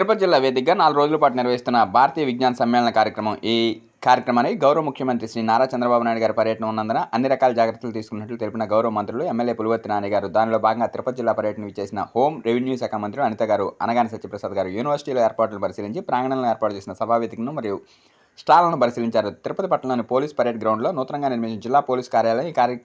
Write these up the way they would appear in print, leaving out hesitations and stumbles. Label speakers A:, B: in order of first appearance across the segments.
A: తిరుపతి జిల్లా వేదికగా 4 రోజుల పాటు నిర్వహిస్తున్న భారతీయ విజ్ఞాన సమ్మేళన కార్యక్రమం. ఈ కార్యక్రమానికి గౌరవ ముఖ్యమంత్రి శ్రీ నారా చంద్రబాబు నాయుడు గారి పర్యటన ఉన్నందున అన్ని రకాల జాగ్రత్తలు తీసుకున్నట్లు తెలిపిన గౌరవ మంత్రులు ఎమ్మెల్యే పులివర్తి నాని గారు. దానిలో భాగంగా తిరుపతి జిల్లా పర్యటన విచ్చేసిన హోం రెవెన్యూ శాఖ మంత్రి అనిత గారు, అనగాని సత్యప్రసాద్ గారు యూనివర్సిటీలో ఏర్పాట్లను పరిశీలించి ప్రాంగణంలో ఏర్పాటు చేసిన సభావేదికను మరియు స్టాళ్లను పరిశీలించారు. తిరుపతి పట్టణంలోని పోలీస్ పరేడ్ గ్రౌండ్లో నూతనంగా నిర్మించిన జిల్లా పోలీస్ కార్యాలయం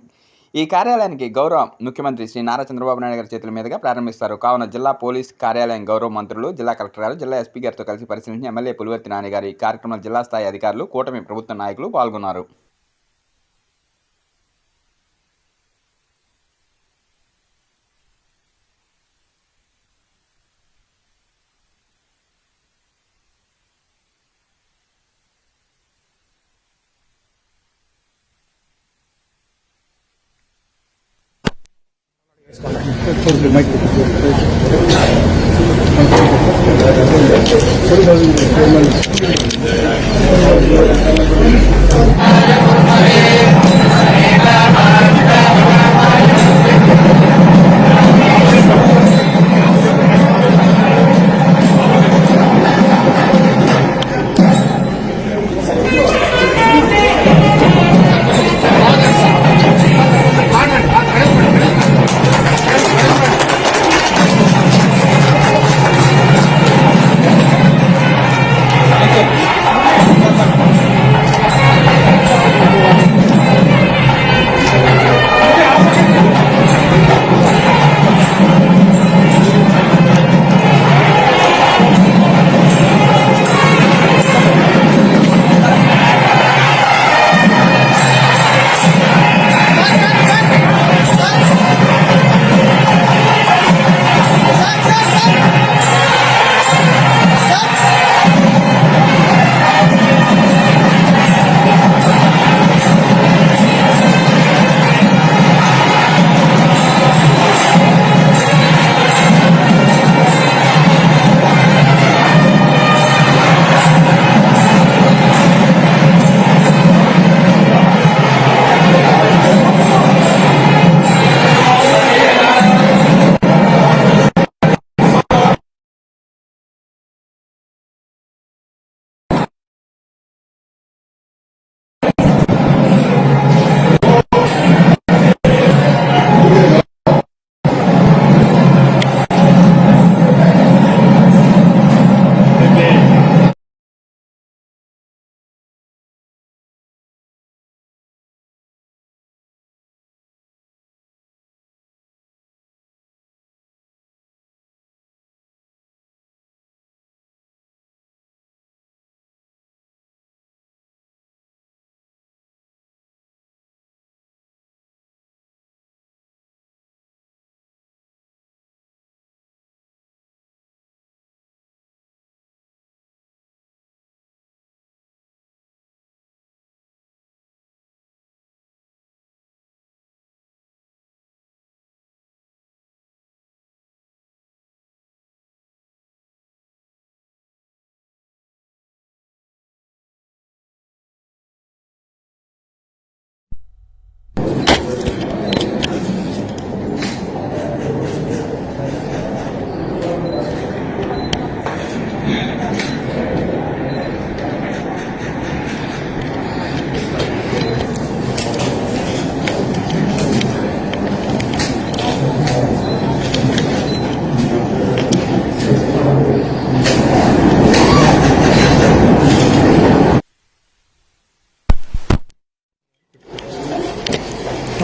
A: ఈ కార్యాలయానికి గౌరవ ముఖ్యమంత్రి శ్రీ నారా చంద్రబాబు నాయుడు గారి చేతుల మీదుగా ప్రారంభిస్తారు. కావున జిల్లా పోలీస్ కార్యాలయం గౌరవ మంత్రులు, జిల్లా కలెక్టర్ గారు, జిల్లా ఎస్పీ గారితో కలిసి పరిశీలించిన ఎమ్మెల్యే పులివర్తి నాని గారు. ఈ కార్యక్రమంలో జిల్లా స్థాయి అధికారులు, కూటమి ప్రభుత్వ నాయకులు పాల్గొన్నారు.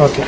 B: ఓకే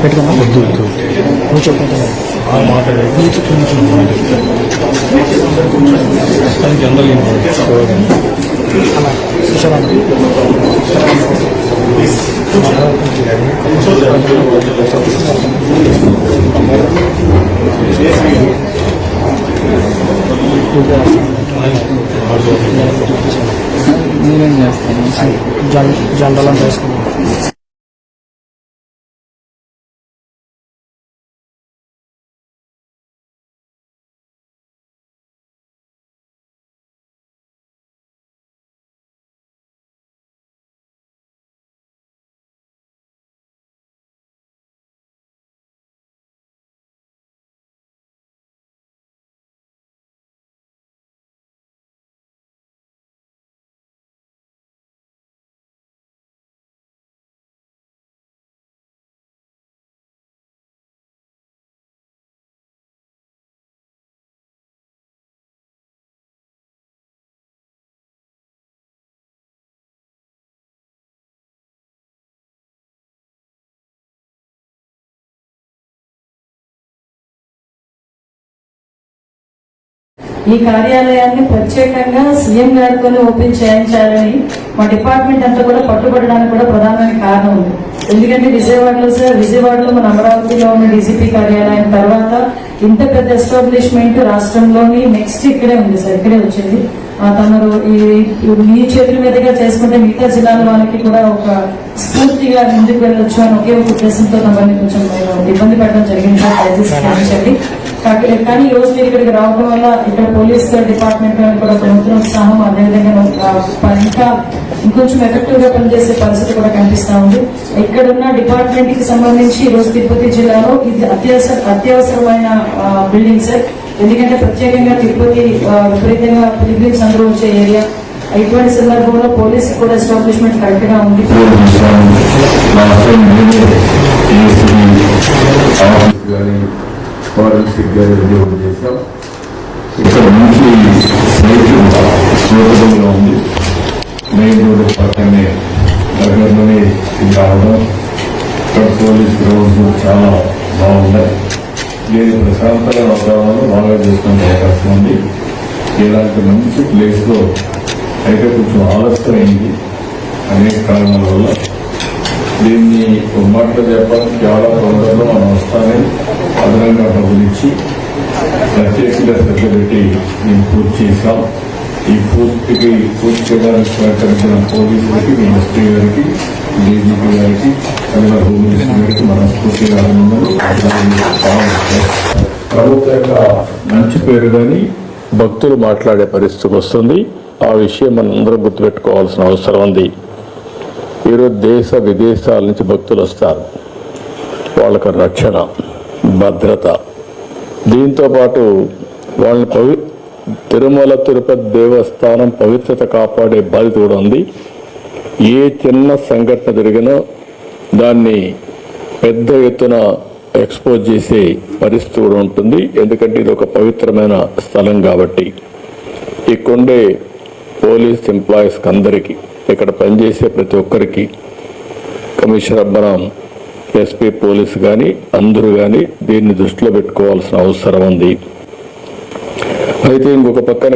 B: పెట్టుకున్నా వద్దు వద్దు నువ్వు చెప్పుకుంటున్నావు ఆ మాట ప్రస్తుతానికి అందరూ అలా నేనేం చేస్తాను జనరల్ అని వేసుకున్నాను.
C: ఈ కార్యాలయాన్ని ప్రత్యేకంగా సీఎం గారితో ఓపెన్ చేయించాలని మా డిపార్ట్మెంట్ అంతా కూడా పట్టుబడడానికి కూడా ప్రధానమైన కారణం ఉంది. ఎందుకంటే విజయవాడలో మన అమరావతిలో ఉన్న డీజీపీ కార్యాలయం తర్వాత ఇంత పెద్ద ఎస్టాబ్లిష్మెంట్ రాష్ట్రంలోని నెక్స్ట్ ఇక్కడే ఉంది సార్, ఇక్కడే వచ్చింది. తమరు ఈ చేతుల మీదుగా చేసుకుంటే మిగతా జిల్లాల వాళ్ళకి కూడా ఒక స్ఫూర్తిగా ముందుకు వెళ్ళొచ్చు అని ఒకే ఒక ఉద్దేశంతో తమని కొంచెం ఇబ్బంది పెట్టడం జరిగింది సార్, దయచేసి క్షమించండి. కానీ ఈ రోజు మీరు ఇక్కడికి రావడం వల్ల ఇక్కడ పోలీస్ డిపార్ట్మెంట్ కూడా నూతన ఉత్సాహం, అదేవిధంగా ఇంకా ఇంకొంచెం ఎఫెక్టివ్ గా పనిచేసే పరిస్థితి కూడా కనిపిస్తా ఉంది. ఇక్కడున్న డిపార్ట్మెంట్ కి సంబంధించి ఈ రోజు తిరుపతి జిల్లాలో ఇది అత్యవసరమైన బిల్డింగ్ సార్. ఎందుకంటే ప్రత్యేకంగా తిరుపతి విపరీతంగా పిలిగ్రిమ్స్ అందరూ వచ్చే ఏరియా. ఇటువంటి సందర్భంలో పోలీస్ కూడా ఎస్టాబ్లిష్మెంట్ కరెక్ట్ గా ఉంది.
D: ఫారెన్సిక్ గా రివ్యూ చేశాం. ఇక్కడ నుంచి సైకిల్ ఉంది. మెయిన్ రోడ్డు పక్కనే దగ్గరలోనే రావడం, ఇక్కడ పోలీస్ గ్రౌండ్స్ చాలా బాగున్నాయి. దీని ప్రశాంతంగా వాతావరణంలో బాగా చేసుకునే అవకాశం ఉంది. ఇలాంటి మంచి ప్లేస్ లో అయితే కొంచెం ఆలస్యమైంది అనేక కారణాల వల్ల. దీన్ని ఒక మాటలో చెప్పాలని చాలా తొందరలో మనం వస్తానే అదనంగా డబ్బులు ఇచ్చి ప్రత్యేకంగా శ్రద్ధ పెట్టి మేము పూర్తి చేశాం. ఈ పూర్తి చేయడానికి సహకరించిన పోలీసులకి, మీ ఎస్పీ గారికి, డీజీపీ గారికి, అలాగే హోమ్ మినిస్టర్ గారికి మనస్ఫూర్తిగా ప్రభుత్వ యొక్క మంచి పేరు కానీ భక్తులు మాట్లాడే పరిస్థితి వస్తుంది. ఆ విషయం మనం అందరం గుర్తుపెట్టుకోవాల్సిన అవసరం ఉంది. ఈరోజు దేశ విదేశాల నుంచి భక్తులు వస్తారు. వాళ్ళకి రక్షణ, భద్రత, దీంతో పాటు వాళ్ళని తిరుమల తిరుపతి దేవస్థానం పవిత్రత కాపాడే బాధ్యత కూడా ఉంది. ఏ చిన్న సంఘటన జరిగినా దాన్ని పెద్ద ఎత్తున ఎక్స్పోజ్ చేసే పరిస్థితి కూడా ఉంటుంది. ఎందుకంటే ఇది ఒక పవిత్రమైన స్థలం కాబట్టి. ఇక్కడే పోలీస్ ఎంప్లాయీస్ అందరికీ, ఇక్కడ పనిచేసే ప్రతి ఒక్కరికి, కమిషనర్ మనం ఎస్పీ పోలీస్ కానీ అందరూ కానీ దీన్ని దృష్టిలో పెట్టుకోవాల్సిన అవసరం ఉంది. అయితే ఇంకొక పక్కన